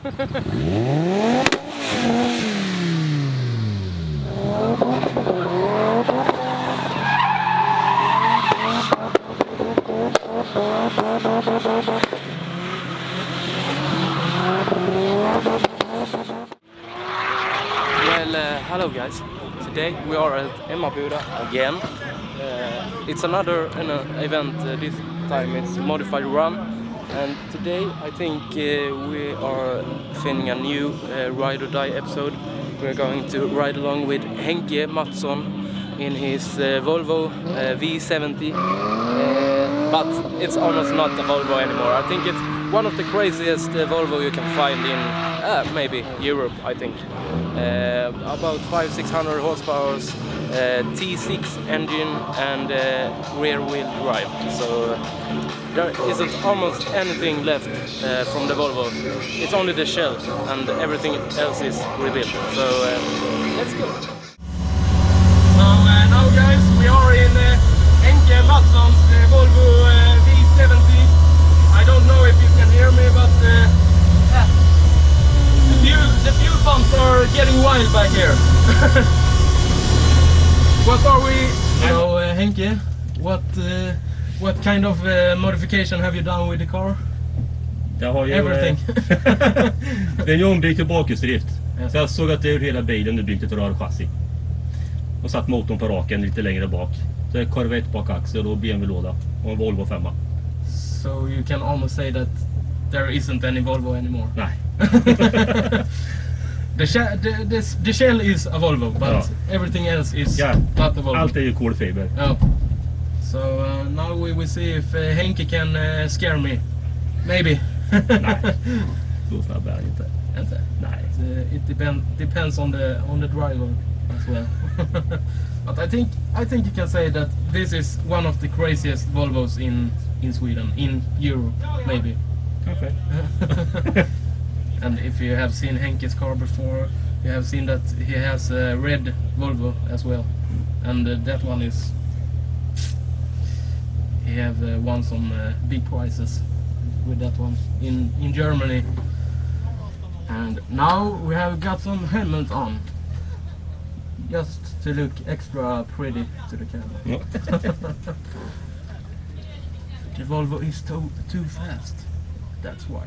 Hello guys, today we are at Emmaboda again. It's another event, this time it's Modified Run, and today I think we are filming a new Ride or Die episode. We're going to ride along with Henke Mattsson in his Volvo V70, but it's almost not a Volvo anymore. I think it's one of the craziest Volvo you can find in maybe Europe, I think. About 500-600 horsepower, T6 engine and rear wheel drive. So there isn't almost anything left from the Volvo. It's only the shell and everything else is rebuilt. So let's go. So now guys, we are in Henke Mattsson's Volvo V70. I don't know if you can hear me, but the fuel pumps are getting wild back here. What are we? So Henke, what kind of modification have you done with the car? Everything. Det är en ombyggd till bakhjulsdrift. Så jag såg att det är hela bilen är byggt ett rörchassi. Och satt motorn på raken lite längre bak. Så det är Corvette bakaxel och BMW-låda och en Volvo 5. So you can almost say that there isn't any Volvo anymore. Nej. The shell is a Volvo, but everything else is not a Volvo. Allt är ju kolfiber. Yeah. So now we will see if Henke can scare me. Maybe. Nej. Så snabb är han inte. Inte? Nej. It depends on the driver as well. But I think you can say that this is one of the craziest Volvos in Sweden, in Europe, maybe. Okay. And if you have seen Henke's car before, you have seen that he has a red Volvo as well, and that one is. He have won some big prizes with that one in Germany. And now we have got some helmet on, just to look extra pretty to the camera. The Volvo is too fast. That's why.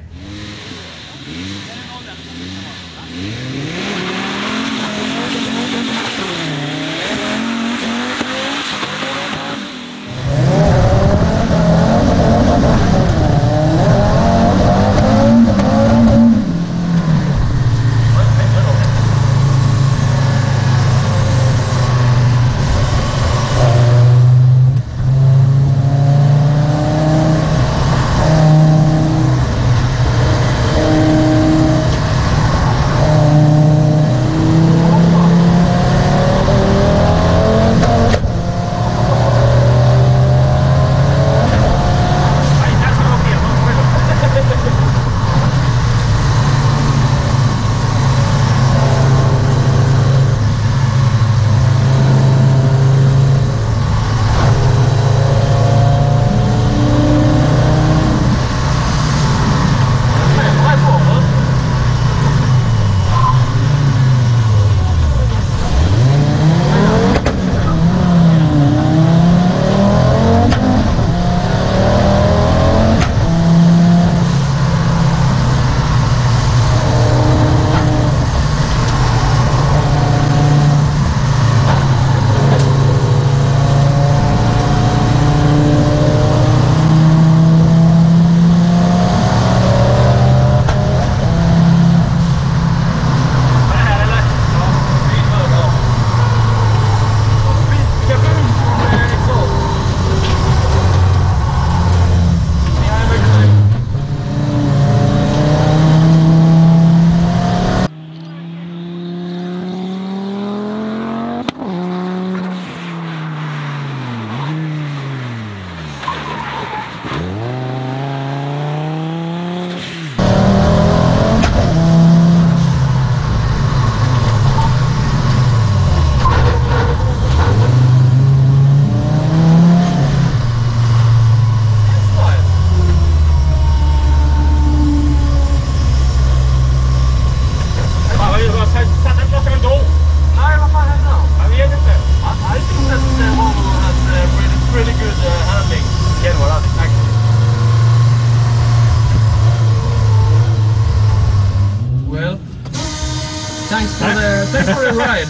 Thanks for the ride.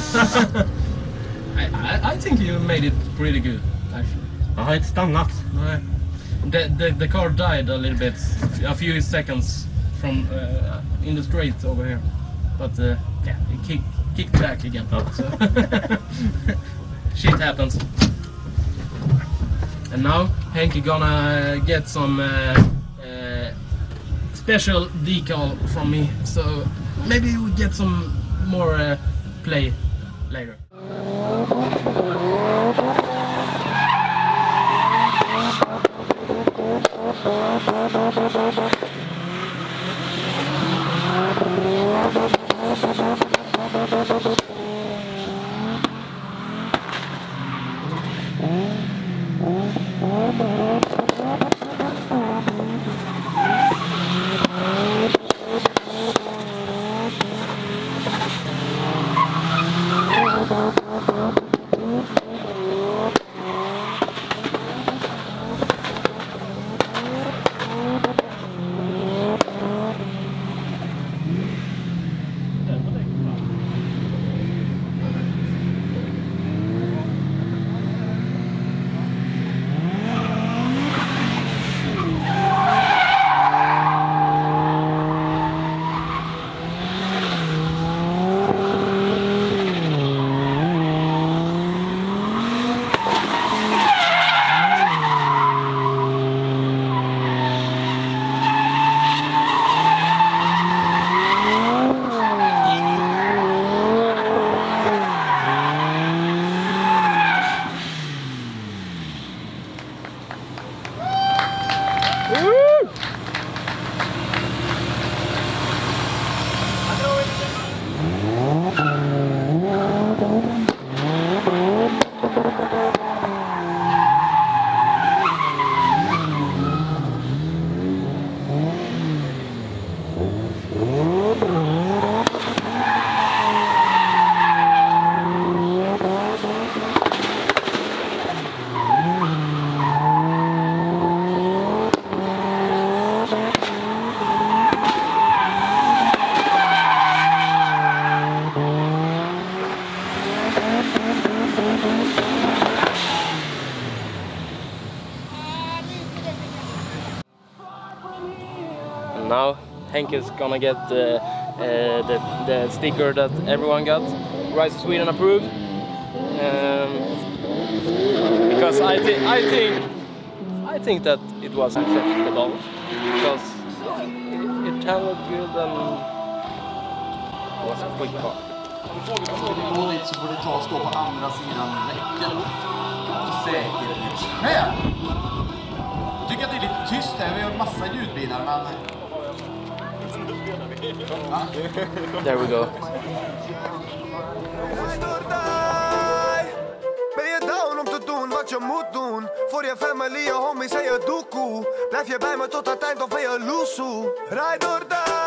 I think you made it pretty good, actually. Jag har inte stannat. Nej. The car died a little bit, a few seconds from in the straight over here, but yeah, it kicked back again. Ja. So shit happens. And now Henke gonna get some special decal from me, so maybe we get some more play later. Now Henke's gonna get the sticker that everyone got, Rise of Sweden approved, because I think that it was acceptable, because it handled good and was a quick car. Gå dit så får du ta och stå på andra sidan räcket. Säkerhetsskäl. Jag tycker att det är lite tyst här. Vi har en massa ljudbilar, men... There we go. Voor je familie, homies en je doekoe. Blijf je bij me tot het eind of ben je loesoe. Rijd door daar.